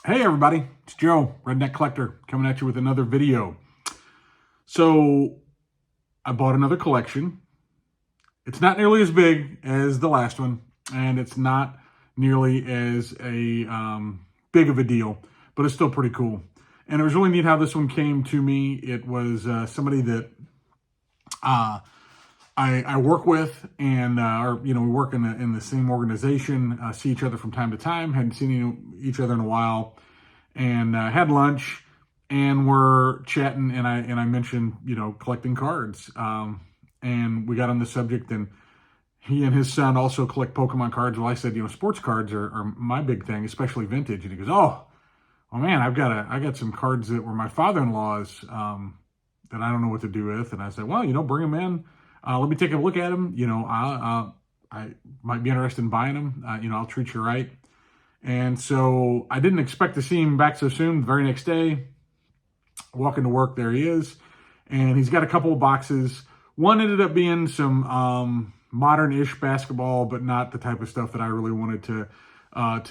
Hey everybody, it's Joe, Redneck Collector, coming at you with another video. So I bought another collection. It's not nearly as big as the last one, and it's not nearly as big of a deal, but it's still pretty cool. And it was really neat how this one came to me. It was somebody that I work with, and we work in the same organization, see each other from time to time, hadn't seen each other in a while, and had lunch, and we're chatting, and I mentioned, collecting cards, and we got on the subject, and he and his son also collect Pokemon cards. Well, I said, sports cards are my big thing, especially vintage, and he goes, oh man, I got some cards that were my father-in-law's, that I don't know what to do with, and I said, well, bring them in. Let me take a look at them. I might be interested in buying them. I'll treat you right. And so I didn't expect to see him back so soon. The very next day, walking to work, there he is. And he's got a couple of boxes. One ended up being some modern-ish basketball, but not the type of stuff that I really wanted to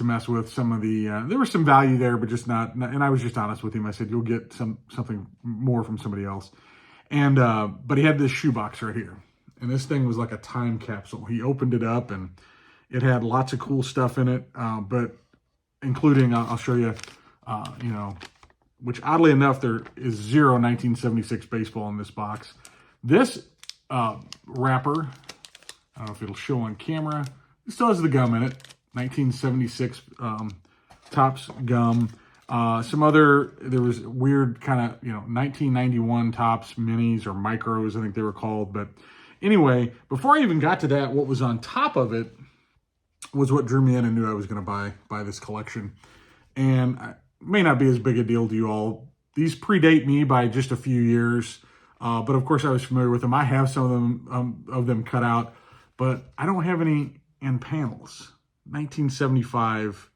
mess with. Some of the there was some value there, but just not. And I was just honest with him. I said, you'll get something more from somebody else. And but he had this shoebox right here. And this thing was like a time capsule. He opened it up, and it had lots of cool stuff in it, but including, I'll show you, which oddly enough, there is zero 1976 baseball in this box. This wrapper, I don't know if it'll show on camera, it still has the gum in it, 1976 Topps gum. There was weird kind of, 1991 Topps minis or micros, I think they were called. But anyway, before I even got to that, what was on top of it was what drew me in and knew I was going to buy this collection. And it may not be as big a deal to you all. These predate me by just a few years. But of course I was familiar with them. I have some of them cut out, but I don't have any in panels. 1975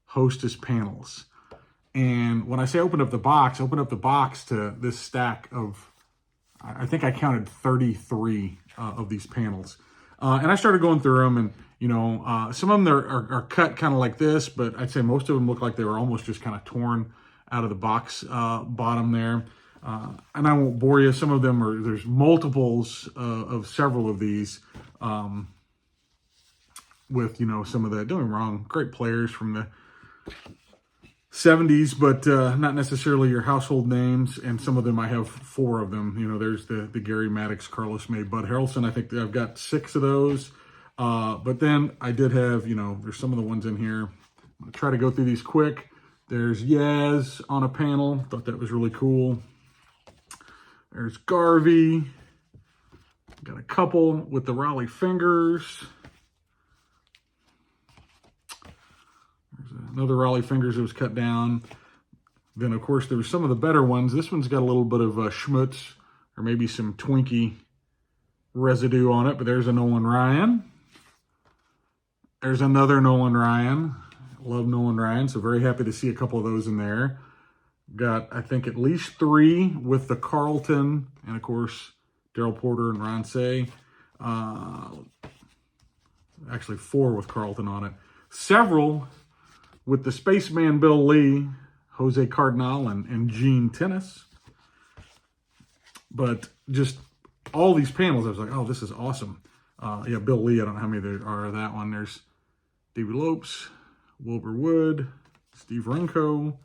Hostess panels. And when I say open up the box to this stack of, I think I counted 33 of these panels. And I started going through them, and, some of them are cut kind of like this, but I'd say most of them look like they were almost just kind of torn out of the box bottom there. And I won't bore you. Some of them there's multiples of several of these with, some of the, don't get me wrong, great players from the 70s, but not necessarily your household names. And some of them, I have 4 of them. There's the Gary Maddox, Carlos May, Bud Harrelson. I think I've got 6 of those. But then I did have, there's some of the ones in here. I'm going to try to go through these quick. There's Yaz on a panel. Thought that was really cool. There's Garvey. Got a couple with the Raleigh fingers. Another Raleigh fingers that was cut down. Then, of course, there were some of the better ones. This one's got a little bit of schmutz, or maybe some Twinkie residue on it. But there's a Nolan Ryan. There's another Nolan Ryan. Love Nolan Ryan, so very happy to see a couple of those in there. Got, I think, at least 3 with the Carlton, and, of course, Daryl Porter and Ron Say. Actually, 4 with Carlton on it. Several with the Spaceman Bill Lee, Jose Cardinal, and Gene Tennis. But just all these panels, I was like, oh, this is awesome. Yeah, Bill Lee, I don't know how many there are of that one. There's David Lopes, Wilbur Wood, Steve Runco.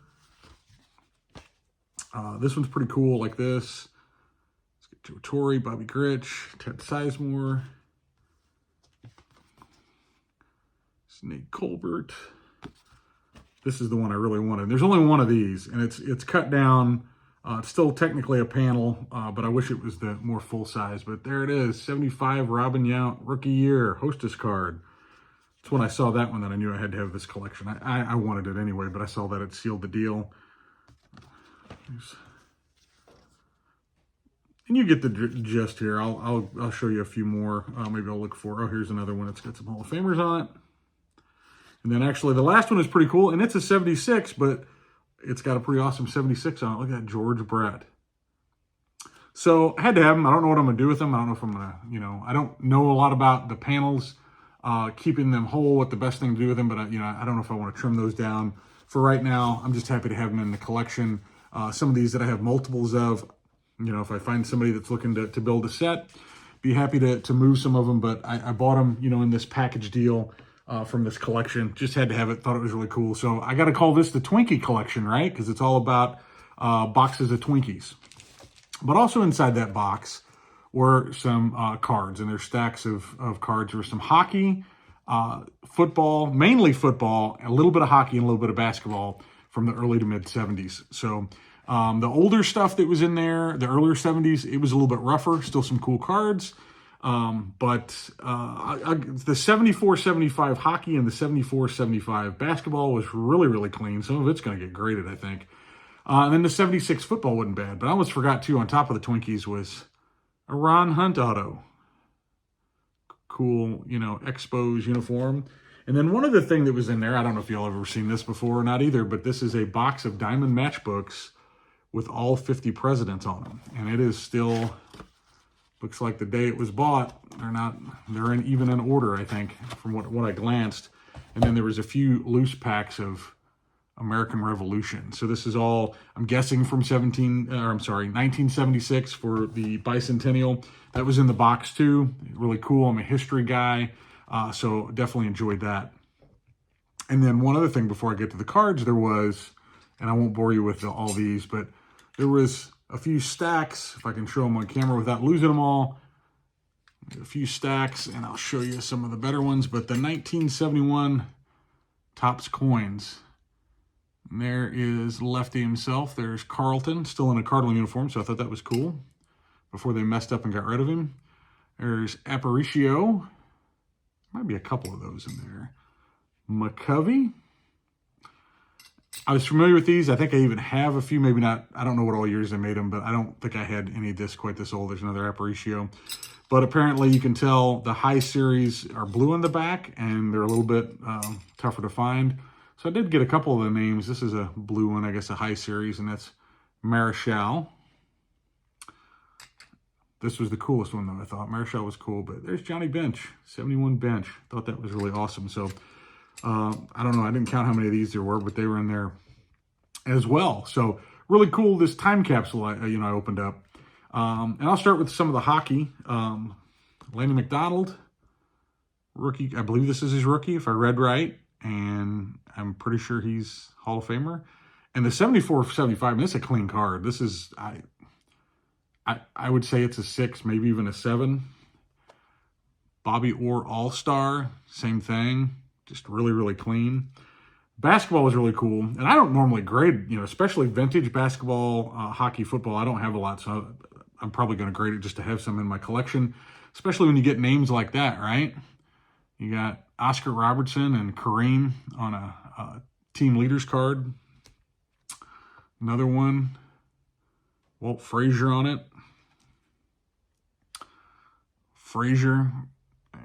This one's pretty cool, like this. Let's get Joe Torre, Bobby Grich, Ted Sizemore, Nate Colbert. This is the one I really wanted. There's only one of these, and it's cut down. It's still technically a panel, but I wish it was the more full size. But there it is, 75 Robin Yount Rookie Year Hostess card. It's when I saw that one that I knew I had to have this collection. I wanted it anyway, but I saw that it sealed the deal. And you get the gist here. I'll show you a few more. Maybe I'll look for. Oh, here's another one. It's got some Hall of Famers on it. And then actually the last one is pretty cool, and it's a 76, but it's got a pretty awesome 76 on it. Look at that, George Brett. So I had to have them. I don't know what I'm going to do with them. I don't know if I'm going to, I don't know a lot about the panels, keeping them whole, what the best thing to do with them, but I don't know if I want to trim those down for right now, I'm just happy to have them in the collection. Some of these that I have multiples of, you know, if I find somebody that's looking to build a set, be happy to move some of them. But I bought them, you know, in this package deal from this collection. Just had to have it, thought it was really cool. So I got to call this the Twinkie Collection, right? Because it's all about boxes of Twinkies. But also inside that box were some cards, and there's stacks of cards. There was some hockey, football, mainly football, a little bit of hockey and a little bit of basketball from the early to mid 70s. So the older stuff that was in there, the earlier 70s, it was a little bit rougher, still some cool cards. But the 74-75 hockey and the 74-75 basketball was really, really clean. Some of it's going to get graded, I think. And then the 76 football wasn't bad. But I almost forgot, too, on top of the Twinkies was a Ron Hunt auto. Cool, you know, Expos uniform. And then one other thing that was in there, I don't know if y'all ever seen this before or not either, but this is a box of diamond matchbooks with all 50 presidents on them. And it is still, looks like the day it was bought, they're even in order, I think, from what I glanced. And then there was a few loose packs of American Revolution. So this is all, I'm guessing, from 1976 for the bicentennial. That was in the box too. Really cool. I'm a history guy, so definitely enjoyed that. And then one other thing before I get to the cards, there was, and I won't bore you with all these, but there was a few stacks, if I can show them on camera without losing them all. A few stacks, and I'll show you some of the better ones, but the 1971 Topps coins. And there is Lefty himself. There's Carlton, still in a Cardinal uniform, so I thought that was cool before they messed up and got rid of him. There's Aparicio. Might be a couple of those in there. McCovey. I was familiar with these. I think I even have a few, maybe not. I don't know what all years they made them, but I don't think I had any of this quite this old. There's another Aparicio. But apparently you can tell the high series are blue in the back, and they're a little bit tougher to find. So I did get a couple of the names. This is a blue one, I guess a high series, and that's Marichal. This was the coolest one, though, I thought. Marichal was cool, but there's Johnny Bench, 71 Bench. Thought that was really awesome. So I don't know. I didn't count how many of these there were, but they were in there as well. So really cool, this time capsule I opened up. And I'll start with some of the hockey. Lanny McDonald, rookie. I believe this is his rookie, if I read right. And I'm pretty sure he's Hall of Famer. And the 74-75, this is a clean card. This is, I would say it's a 6, maybe even a 7. Bobby Orr All-Star, same thing. Just really, really clean. Basketball was really cool. And I don't normally grade, especially vintage basketball, hockey, football. I don't have a lot, so I'm probably going to grade it just to have some in my collection, especially when you get names like that, right? You got Oscar Robertson and Kareem on a team leaders card. Another one, Walt Frazier on it. Frazier,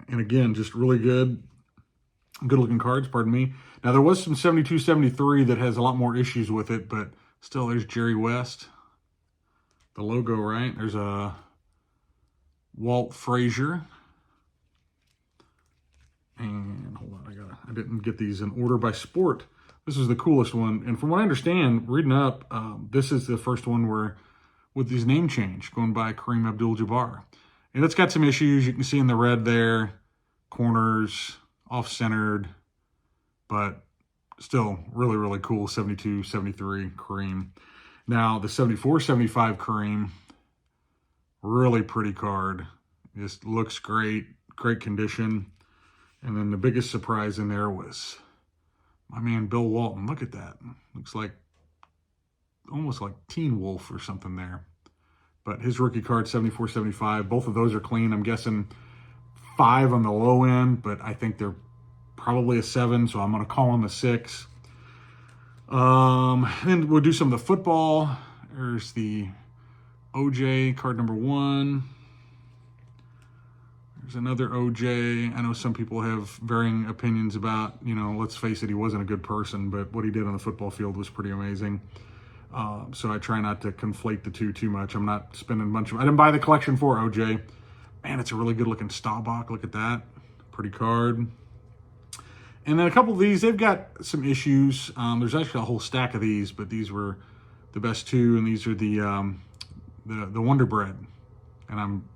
and again, just really good looking cards, pardon me. Now, there was some 72-73 that has a lot more issues with it, but still, there's Jerry West. The logo, right? There's a Walt Frazier. And hold on, I didn't get these in order by sport. This is the coolest one. And from what I understand, reading up, this is the first one where with his name change, going by Kareem Abdul-Jabbar. And it's got some issues. You can see in the red there, corners, off-centered, but still really, really cool 72-73 Kareem. Now, the 74-75 Kareem, really pretty card. Just looks great, great condition. And then the biggest surprise in there was my man Bill Walton. Look at that. Looks like almost like Teen Wolf or something there. But his rookie card, 74-75. Both of those are clean. I'm guessing 5 on the low end, but I think they're probably a 7, so I'm going to call them a 6. Then we'll do some of the football. There's the OJ card number 1. There's another OJ. I know some people have varying opinions about, let's face it, he wasn't a good person, but what he did on the football field was pretty amazing. So I try not to conflate the two too much. I'm not spending a bunch of, I didn't buy the collection for OJ. Man, it's a really good looking Staubach. Look at that. Pretty card. And then a couple of these, they've got some issues. There's actually a whole stack of these, but these were the best two, and these are the Wonder Bread. And I'm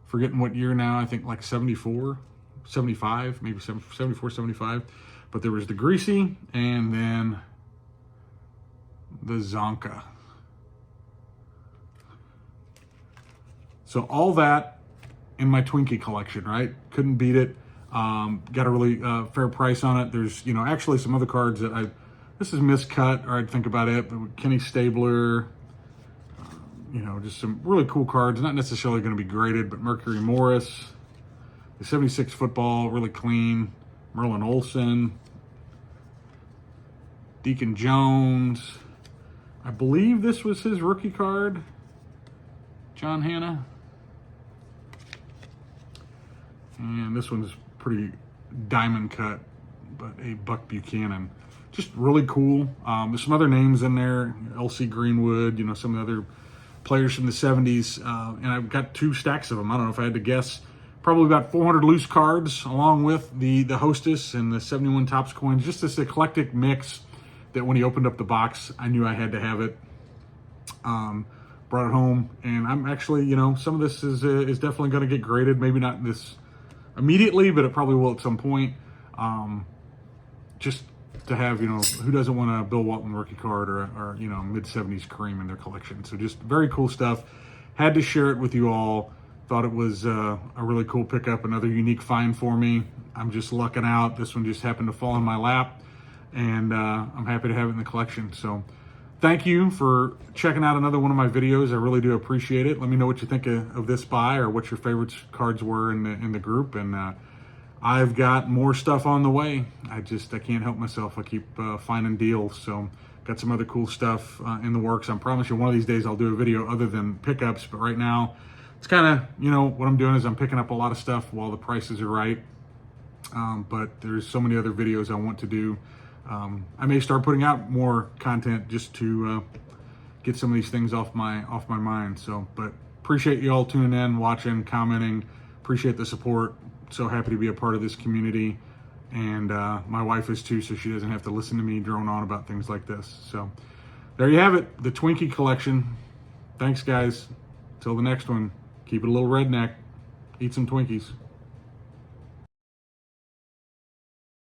forgetting what year now. I think like 74, 75, maybe 74, 75. But there was the Greasy and then the Zonka. So all that in my Twinkie collection, right? Couldn't beat it. Got a really fair price on it. There's, actually some other cards that this is miscut, or I'd think about it, but Kenny Stabler, just some really cool cards. Not necessarily going to be graded, but Mercury Morris, the 76 football, really clean. Merlin Olsen, Deacon Jones. I believe this was his rookie card, John Hanna. And this one's pretty diamond cut, but a Buck Buchanan. Just really cool. There's some other names in there, L.C. Greenwood, some of the other players from the 70s. And I've got 2 stacks of them. I don't know if I had to guess. Probably about 400 loose cards, along with the Hostess and the 71 Topps coins. Just this eclectic mix that when he opened up the box, I knew I had to have it. Brought it home, and I'm actually, some of this is definitely going to get graded. Maybe not this immediately, but it probably will at some point. Just to have, who doesn't want a Bill Walton rookie card or mid-70s Kareem in their collection. So just very cool stuff. Had to share it with you all. Thought it was a really cool pickup, another unique find for me. I'm just lucking out. This one just happened to fall in my lap, and I'm happy to have it in the collection. So thank you for checking out another one of my videos. I really do appreciate it. Let me know what you think of this buy, or what your favorite cards were in the group. And I've got more stuff on the way. I can't help myself. I keep finding deals. So got some other cool stuff in the works. I promise you one of these days I'll do a video other than pickups. But right now it's kind of, what I'm doing is I'm picking up a lot of stuff while the prices are right. But there's so many other videos I want to do. I may start putting out more content just to get some of these things off my mind. So, but appreciate you all tuning in, watching, commenting. Appreciate the support. So happy to be a part of this community, and my wife is too, so she doesn't have to listen to me drone on about things like this. So there you have it, the Twinkie collection. Thanks, guys. Till the next one, keep it a little redneck. Eat some Twinkies.